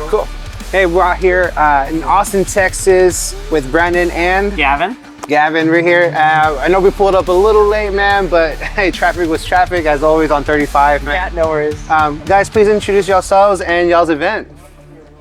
Cool. Hey, we're out here in Austin, Texas with Brandon and Gavin. We're here. I know we pulled up a little late, man, but hey, traffic was traffic as always on 35. Man. Yeah, no worries. Guys, please introduce yourselves and y'all's event.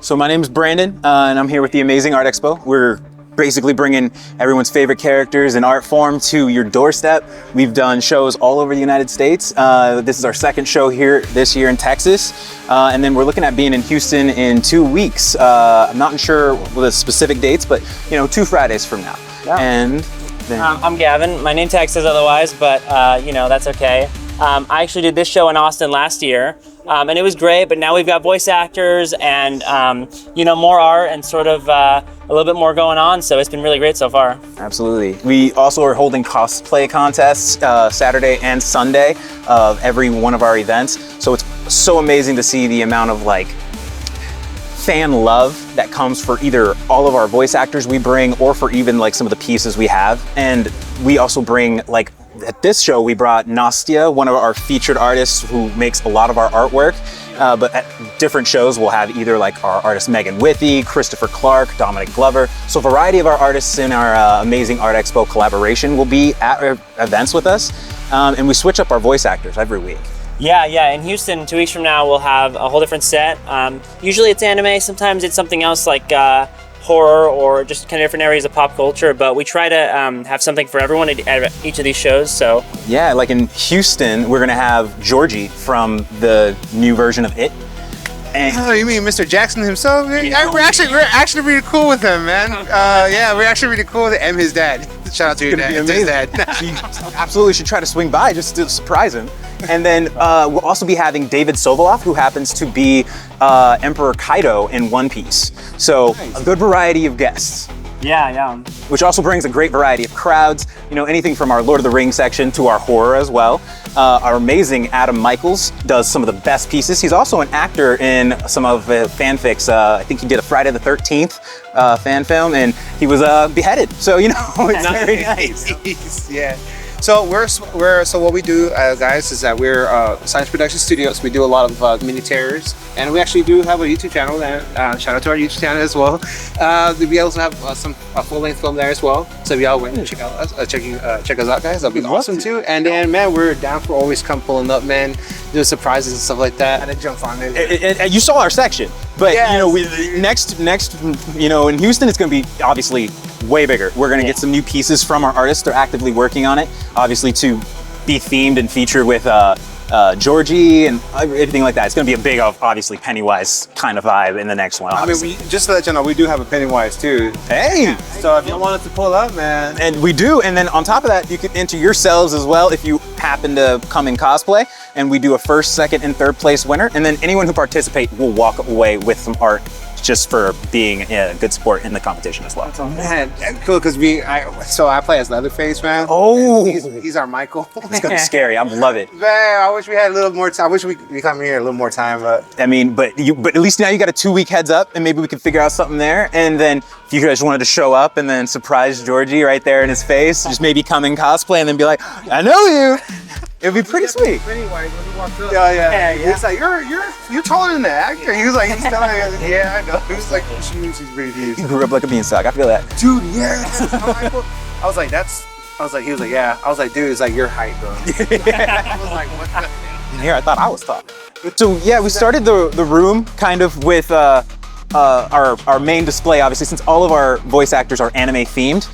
So my name is Brandon, and I'm here with the Amazing Art Expo. We're basically bringing everyone's favorite characters in art form to your doorstep. We've done shows all over the United States. This is our second show here this year in Texas. And then we're looking at being in Houston in 2 weeks. I'm not sure the specific dates, but 2 Fridays from now. Yeah. And then I'm Gavin. My name tag says otherwise, but that's okay. I actually did this show in Austin last year, and it was great, but now we've got voice actors and more art and sort of a little bit more going on, so it's been really great so far. Absolutely. We also are holding cosplay contests Saturday and Sunday of every one of our events, so it's so amazing to see the amount of fan love that comes for either all of our voice actors we bring or for even some of the pieces we have. And we also bring at this show, we brought Nastia, one of our featured artists who makes a lot of our artwork. But at different shows, we'll have either our artist Megan Withy, Christopher Clark, Dominic Glover. So a variety of our artists in our Amazing Art Expo collaboration will be at our events with us. And we switch up our voice actors every week. Yeah. In Houston, 2 weeks from now, we'll have a whole different set. Usually it's anime, sometimes it's something else like horror or just kind of different areas of pop culture, but we try to have something for everyone at each of these shows. So yeah, in Houston, we're gonna have Georgie from the new version of It. And oh, you mean Mr. Jackson himself? We're actually really cool with him, man. Yeah, we're actually really cool with him and his dad. Shout out to your dad. His dad. You absolutely should try to swing by just to surprise him. And then we'll also be having David Sobolov, who happens to be Emperor Kaido in One Piece. So nice. A good variety of guests. Yeah. Which also brings a great variety of crowds. Anything from our Lord of the Rings section to our horror as well. Our amazing Adam Michaels does some of the best pieces. He's also an actor in some of the fanfics. I think he did a Friday the 13th fan film, and he was beheaded. So it's very nice. Yeah. So so what we do, guys, is that we're Science Production Studios. We do a lot of mini terrors, and we actually do have a YouTube channel. And shout out to our YouTube channel as well. We also have some full-length film there as well. So if y'all want to check us out, guys, that'll be awesome too. And then, man, we're down for always come pulling up, man, do surprises and stuff like that. And jump on it. And you saw our section, but yes. Next, in Houston, it's going to be obviously way bigger. We're going to get some new pieces from our artists. They're actively working on it, obviously, to be themed and featured with Georgie and everything like that. It's going to be a big, obviously, Pennywise kind of vibe in the next one. Obviously. I mean, just to let you know, we do have a Pennywise too. Hey! So if you wanted to pull up, man. And we do. And then on top of that, you can enter yourselves as well if you happen to come in cosplay. And we do a first, second, and third place winner. And then anyone who participates will walk away with some art just for being a good sport in the competition as well. Man, cool, because I play as Leatherface, man. Oh! He's our Michael. It's gonna be scary. I love it. Man, I wish we had a little more time. I wish we come here a little more time. But at least now you got a 2-week heads up, and maybe we can figure out something there. And then if you guys wanted to show up and then surprise Georgie right there in his face, just maybe come in cosplay and then be like, I know you. It would be pretty sweet. Anyway, when he walked up. Yeah. He's like, you're taller than the actor. He was like, he's telling me, yeah, I know. He was like, she's pretty huge. He grew up like a beanstalk. I feel that. Dude, yes. I was like, he was like, yeah. I was like, dude, it's like your height, bro. I was like, what the? And here I thought I was tall. So yeah, we started the room kind of with our main display, obviously, since all of our voice actors are anime themed.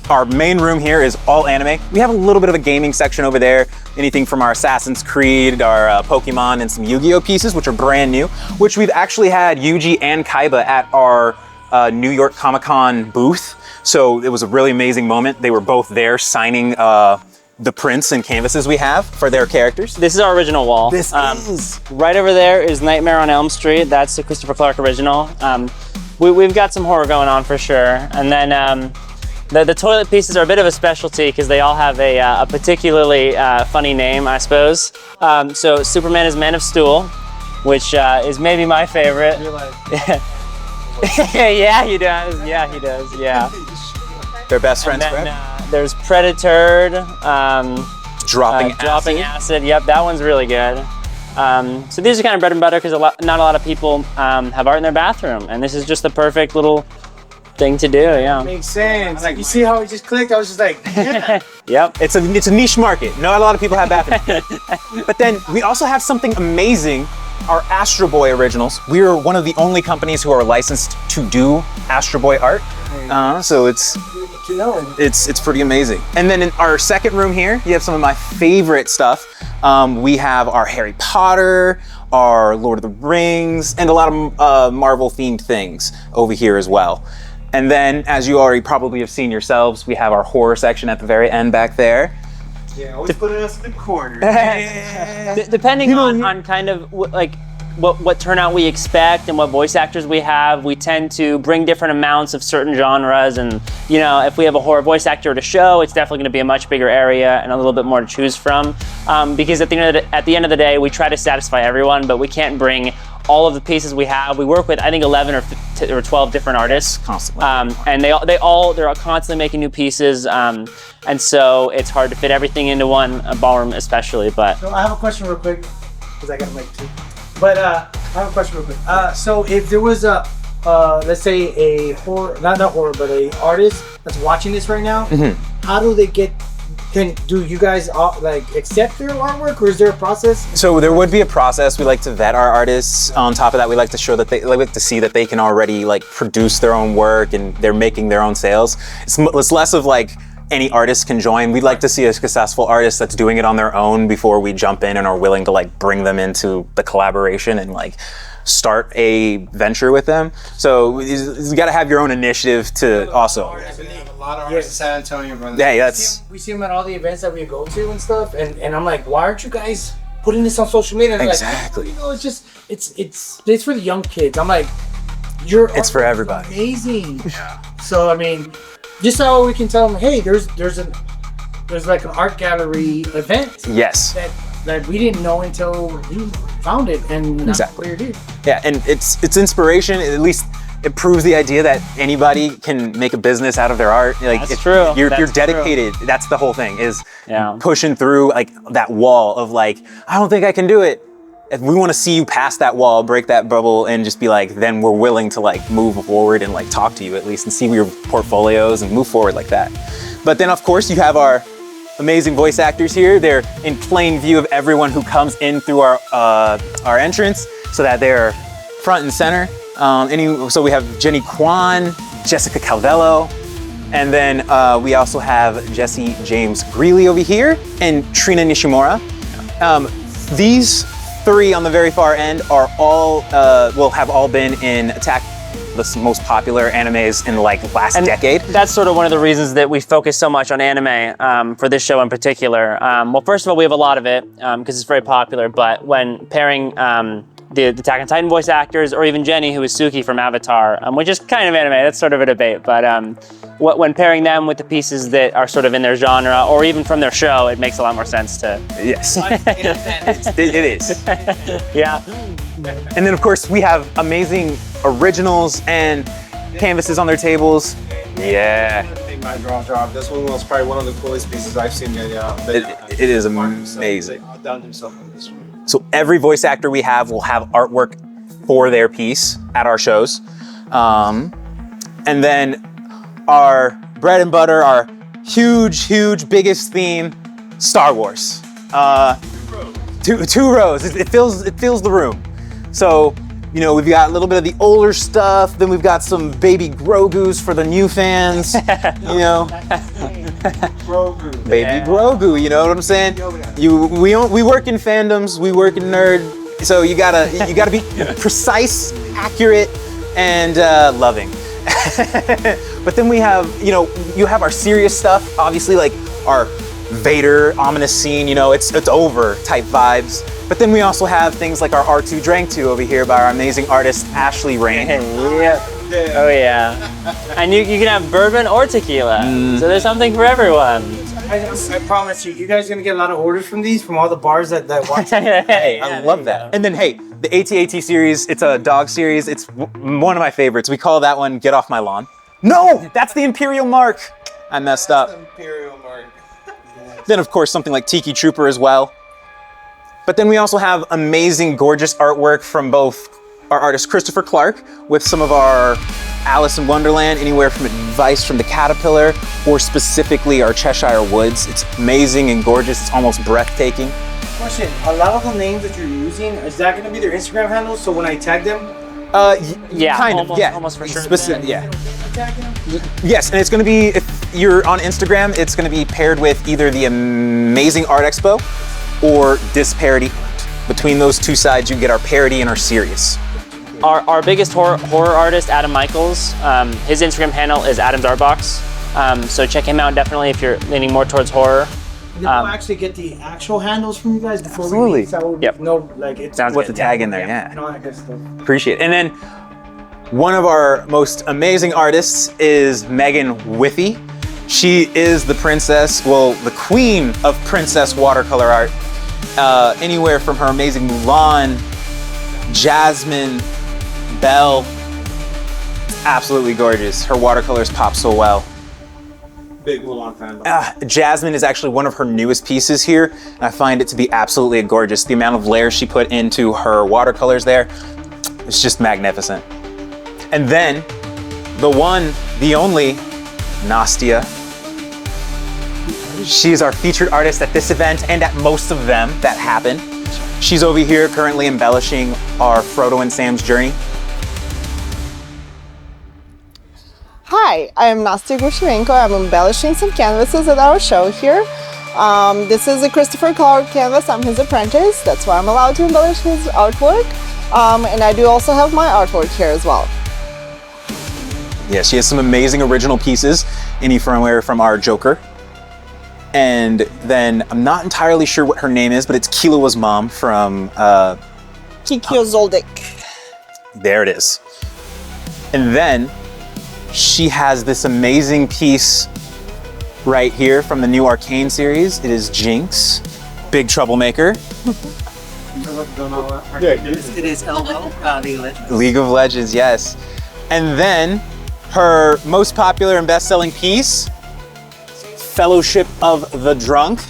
Our main room here is all anime. We have a little bit of a gaming section over there, anything from our Assassin's Creed, our Pokemon, and some Yu-Gi-Oh pieces, which are brand new, which we've actually had Yuji and Kaiba at our New York Comic-Con booth. So it was a really amazing moment. They were both there signing the prints and canvases we have for their characters. This is our original wall. This is. Right over there is Nightmare on Elm Street. That's the Christopher Clark original. We've got some horror going on for sure. And then the toilet pieces are a bit of a specialty because they all have a particularly funny name, I suppose. So Superman is Man of Steel, which is maybe my favorite. Yeah, he does. Yeah. They're best friends forever. There's Predator, dropping acid. Yep, that one's really good. So these are kind of bread and butter because not a lot of people have art in their bathroom, and this is just the perfect little thing to do. Yeah. Makes sense. Like, you see how it just clicked? I was just like, yeah. Yep. It's a niche market. Not a lot of people have bathrooms. But then we also have something amazing, our Astro Boy originals. We are one of the only companies who are licensed to do Astro Boy art. So it's pretty amazing. And then in our second room here, you have some of my favorite stuff. We have our Harry Potter, our Lord of the Rings, and a lot of Marvel themed things over here as well. And then, as you already probably have seen yourselves, we have our horror section at the very end back there. Yeah, always putting us in the corner. Depending on kind of what turnout we expect and what voice actors we have, we tend to bring different amounts of certain genres. And you know, if we have a horror voice actor at a show, it's definitely going to be a much bigger area and a little bit more to choose from. Because at the end of the day, we try to satisfy everyone, but we can't bring all of the pieces we have. We work with, I think, 11 or 12 different artists constantly, and they're constantly making new pieces. And so it's hard to fit everything into one ballroom, especially. But So I have a question real quick, because I got a mic too. But I have a question real quick. So if there was a, let's say a horror, not horror, but a artist that's watching this right now, how do they get? Do you guys like accept their artwork, or is there a process? So there would be a process. We like to vet our artists. On top of that, we like to show that they like to see that they can already like produce their own work and they're making their own sales. It's less of like any artist can join. We'd like to see a successful artist that's doing it on their own before we jump in and are willing to like bring them into the collaboration and like start a venture with them. So you got to have your own initiative to also. A lot of artists in San Antonio, brother. Yeah, that's. We see them at all the events that we go to and stuff, and I'm like, why aren't you guys putting this on social media? And they're Exactly. like, you know, it's just it's for the young kids. I'm like, It's for everybody. Amazing. Yeah. So I mean, just so we can tell them, hey, there's like an art gallery event. Yes. That we didn't know until you found it, and Exactly. we're here. Yeah, and it's inspiration. At least it proves the idea that anybody can make a business out of their art. Like, That's if true. You're That's dedicated. True. That's the whole thing, is Yeah. pushing through like that wall of like, I don't think I can do it. If we want to see you pass that wall, break that bubble, and just be like, then we're willing to like move forward and like talk to you at least and see your portfolios and move forward like that. But then of course you have our amazing voice actors here. They're in plain view of everyone who comes in through our entrance, so that they're front and center. So we have Jenny Kwan, Jessica Calvello, and then we also have Jesse James Greeley over here, and Trina Nishimura. These three on the very far end are all have all been in Attack, the most popular animes in like last decade. That's sort of one of the reasons that we focus so much on anime for this show in particular. Well, first of all, we have a lot of it because it's very popular, but when pairing the Attack on Titan voice actors, or even Jenny, who is Suki from Avatar, which is kind of anime, that's sort of a debate, but when pairing them with the pieces that are sort of in their genre, or even from their show, it makes a lot more sense to... Yes, it is. Yeah. And then of course we have amazing originals and canvases on their tables. Yeah. My drop. This one was probably one of the coolest pieces I've seen. It is amazing. They outdone themselves on this one. So every voice actor we have will have artwork for their piece at our shows. And then our bread and butter, our huge, biggest theme, Star Wars. Two rows. It fills the room. So, you know, we've got a little bit of the older stuff, then we've got some baby Grogus for the new fans, you know. Baby Grogu, you know what I'm saying? We work in fandoms, we work in nerd, so you gotta be precise, accurate, and loving. But then we have, you know, you have our serious stuff, obviously, like our Vader ominous scene, you know, it's over type vibes. But then we also have things like our R2 Drank 2 over here by our amazing artist Ashley Rain. Yeah. Oh yeah. And you can have bourbon or tequila. So there's something for everyone. I promise you guys are gonna get a lot of orders from these, from all the bars that watch. Hey, I love that. And then hey, the AT-AT series, it's a dog series. It's one of my favorites. We call that one Get Off My Lawn. No, that's the Imperial Mark. I messed up. Imperial Mark. Then of course something like Tiki Trooper as well. But then we also have amazing, gorgeous artwork from both our artist Christopher Clark with some of our Alice in Wonderland, anywhere from Advice from the Caterpillar, or specifically our Cheshire Woods. It's amazing and gorgeous. It's almost breathtaking. Question: a lot of the names that you're using, is that going to be their Instagram handles? So when I tag them, Yeah, kind almost, of, yeah. almost for sure. Yeah. tag them? Yes, and it's going to be, if you're on Instagram, it's going to be paired with either the Amazing Art Expo or Disparity Art. Between those two sides, you get our parody and our serious. Our biggest horror artist, Adam Michaels, his Instagram handle is Adam's Art Box. So check him out definitely if you're leaning more towards horror. Did we'll actually get the actual handles from you guys before Absolutely. we leave? So Yep. no, like it's Sounds What good. to tag in there, yeah. and all that good stuff. Appreciate it. And then one of our most amazing artists is Megan Withy. She is the princess, well, the queen of princess watercolor art. Anywhere from her amazing Mulan, Jasmine, Belle. Absolutely gorgeous. Her watercolors pop so well. Big Mulan fan. Jasmine is actually one of her newest pieces here. And I find it to be absolutely gorgeous. The amount of layers she put into her watercolors there, it's just magnificent. And then the one, the only, Nastia. She's our featured artist at this event and at most of them that happen. She's over here currently embellishing our Frodo and Sam's journey. Hi, I'm Nastia Gushirenko. I'm embellishing some canvases at our show here. This is a Christopher Clark canvas. I'm his apprentice. That's why I'm allowed to embellish his artwork. And I do also have my artwork here as well. Yeah, she has some amazing original pieces, anywhere from our Joker. And then I'm not entirely sure what her name is, but it's Kilowa's mom from Kikyo Zoldyck. There it is. And then she has this amazing piece right here from the new Arcane series. It is Jinx, big troublemaker. It is LL, League of Legends. League of Legends, yes. And then her most popular and best-selling piece, Fellowship of the Drunk.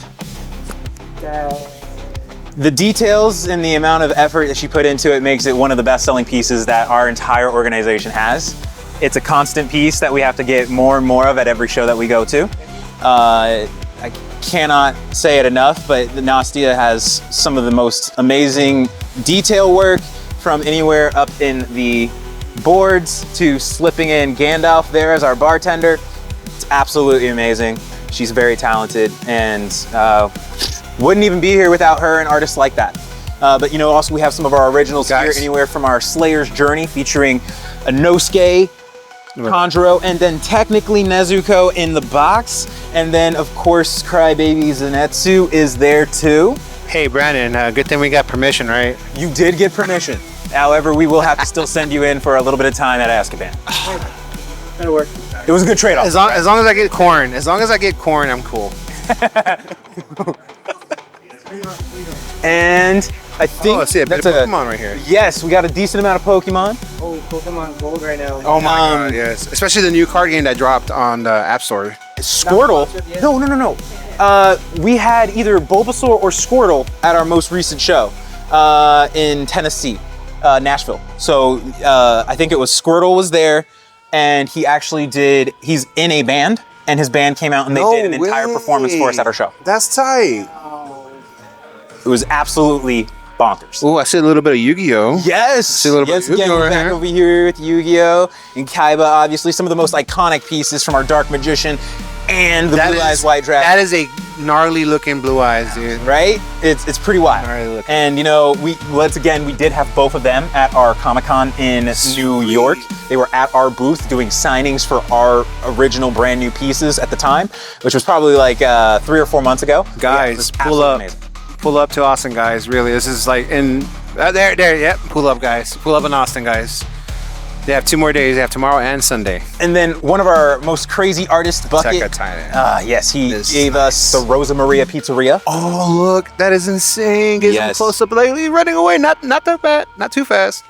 The details and the amount of effort that she put into it makes it one of the best-selling pieces that our entire organization has. It's a constant piece that we have to get more and more of at every show that we go to. I cannot say it enough, but Nastia has some of the most amazing detail work, from anywhere up in the boards to slipping in Gandalf there as our bartender. It's absolutely amazing. She's very talented and wouldn't even be here without her and artists like that. But you know, also we have some of our originals here, anywhere from our Slayer's Journey featuring Inosuke, Conjuro, and then technically Nezuko in the box. And then of course Crybaby Zenitsu is there too. Hey Brandon, good thing we got permission, right? You did get permission. However, we will have to still send you in for a little bit of time at Azkaban. That'll work. It was a good trade-off. As long as I get corn, I'm cool. And I think I see a bit of Pokemon right here. Yes, we got a decent amount of Pokemon. Oh, Pokemon Gold right now. Oh my god, yes. Especially the new card game that dropped on the App Store. Squirtle. No. We had either Bulbasaur or Squirtle at our most recent show in Tennessee, Nashville. So I think it was Squirtle was there, and he's in a band, and his band came out and they did an entire performance for us at our show. That's tight. It was absolutely bonkers. Oh, I see a little bit of Yu-Gi-Oh. Yes. See a little bit of Again, Yu-Gi-Oh we're right back here. over here with Yu-Gi-Oh and Kaiba, obviously some of the most iconic pieces from our Dark Magician and the Blue Eyes White Dragon. That is a gnarly looking Blue Eyes, dude. Right? It's pretty wild. Gnarly looking. And you know, we did have both of them at our Comic-Con in New York. They were at our booth doing signings for our original brand new pieces at the time, which was probably like 3 or 4 months ago. Guys, Yeah, pull up. amazing. Pull up to Austin, guys. Really, this is like yep. Pull up, guys. Pull up in Austin, guys. They have 2 more days. They have tomorrow and Sunday. And then one of our most crazy artists, Bucket. Yes, he gave us the Rosa Maria Pizzeria. Oh, look, that is insane. Get some close up lately, running away. Not that bad. Not too fast.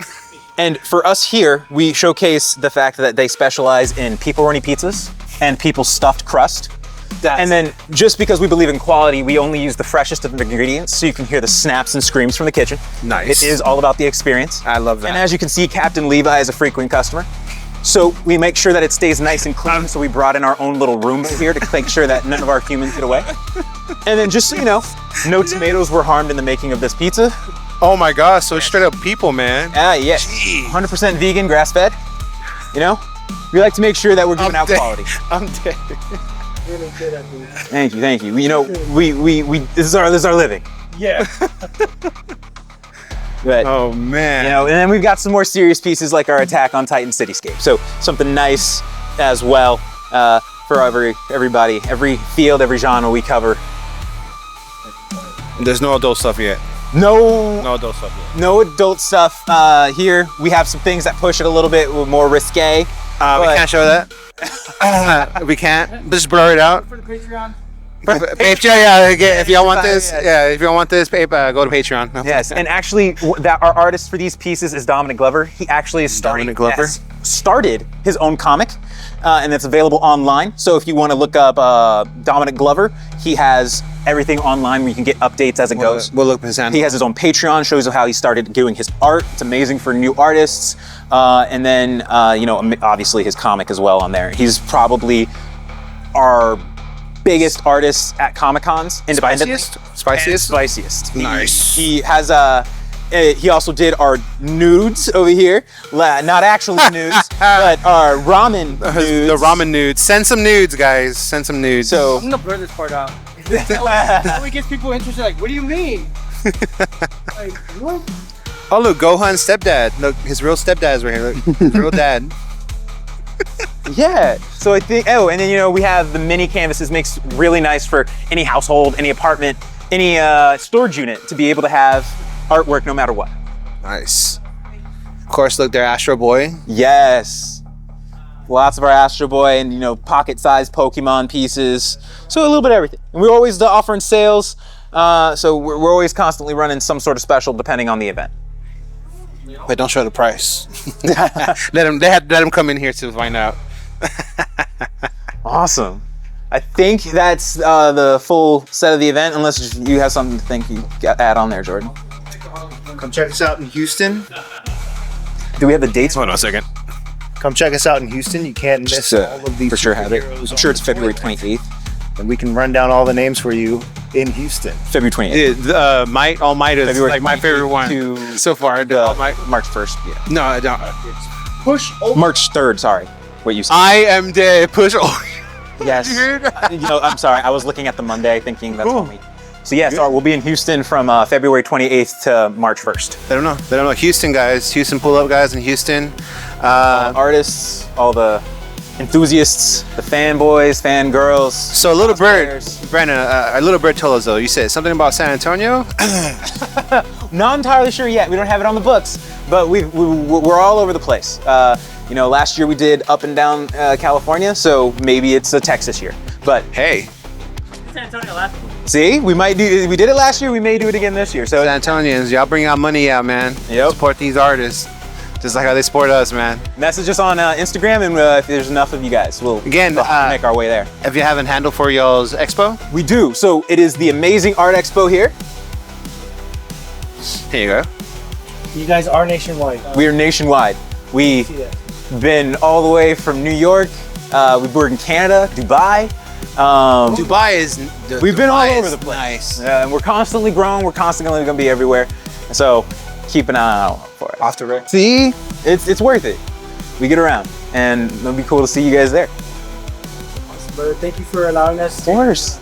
And for us here, we showcase the fact that they specialize in pepperoni pizzas and people's stuffed crust. And then just because we believe in quality, we only use the freshest of ingredients, so you can hear the snaps and screams from the kitchen. Nice. It is all about the experience. I love that. And as you can see, Captain Levi is a frequent customer. So we make sure that it stays nice and clean, so we brought in our own little Roomba here to make sure that none of our humans get away. And then just so you know, no tomatoes were harmed in the making of this pizza. Oh my gosh, so straight up people, man. Yes, 100% vegan, grass-fed. You know, we like to make sure that we're giving out quality. I'm dead. Really good at me. Thank you. You know, we this is our living. Yeah. But, Oh man. you know, and then we've got some more serious pieces like our Attack on Titan Cityscape. So something nice as well for everybody, every field, every genre we cover. There's no adult stuff yet. No No adult stuff yet. No adult stuff here. We have some things that push it a little bit more risque. We can't show that. We can't. Just blur it out. For the Patreon. Patreon, yeah. Again, if y'all want this, if you want this, go to Patreon. Yes, and actually, that our artist for these pieces is Dominic Glover. He actually is Dominic Glover? started his own comic, and it's available online. So if you want to look up Dominic Glover, he has everything online where you can get updates as it goes. We'll look at his handle. He has his own Patreon, shows you how he started doing his art. It's amazing for new artists. And then, you know, obviously his comic as well on there. He's probably our biggest artist at Comic-Cons independently. Spiciest? Nice. He has he also did our nudes over here. Not actually nudes, but our ramen nudes. The ramen nudes. Send some nudes, guys. Send some nudes. So I'm gonna blur this part out. That only gets people interested. Like, what do you mean? Like, what? oh look, Gohan's stepdad. Look, his real stepdad is right here. Look, his real dad. yeah, so I think, and then, you know, we have the mini canvases, makes really nice for any household, any apartment, any storage unit to be able to have artwork no matter what. Nice. Of course, look, they're Astro Boy. Yes. Lots of our Astro Boy and, you know, pocket-sized Pokemon pieces. So a little bit of everything. And we're always offering sales, so we're always constantly running some sort of special depending on the event. But don't show the price. let them come in here to find out. Awesome. I think that's the full set of the event, unless you have something to think you add on there, Jordan. Come check us out in Houston. Do we have the dates? Hold on a second. Come check us out in Houston. You can't miss Just, all of these for sure have it. superheroes I'm sure on it's February display. 28th. And we can run down all the names for you in Houston. February 28th. All Might is February like my 28th favorite one to so far. All Might. March 1st. Yeah. No, I don't. Push over. March 3rd, sorry. What you said. I am dead. Push. Yes. You know, I'm sorry. I was looking at the Monday thinking that's Cool. one week. So yes, we'll be in Houston from February 28th to March 1st. They don't know. They don't know. Houston guys. Houston pull up guys in Houston. Artists, all the enthusiasts, the fanboys, fangirls. So Little Bird, cosplayers. Brandon, a Little Bird told us though. You said something about San Antonio. Not entirely sure yet. We don't have it on the books, but we're all over the place. You know, last year we did up and down California, so maybe it's a Texas year. But Hey, San Antonio last week. see, we did it last year. We may do it again this year. So San Antonians, y'all bring out money out, man. Yep. Support these artists, just like how they support us, man. message us on Instagram, and if there's enough of you guys, we'll Again, make our way there. If you have a handle for y'all's expo, We do. So it is the Amazing Art Expo here. here you go. You guys are nationwide. We are nationwide. We've See that. been all the way from New York. We're in Canada, Dubai. Dubai is. We've been all Dubai over is the place. Nice. And we're constantly growing. We're constantly going to be everywhere. So keep an eye out for it. Off the rec. See, it's worth it. We get around, and it'll be cool to see you guys there. But thank you for allowing us Of course.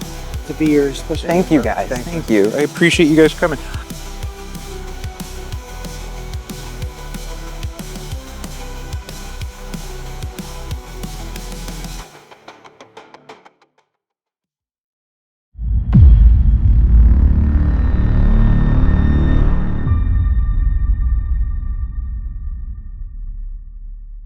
to be your special. Thank you guys. Thank you. I appreciate you guys coming.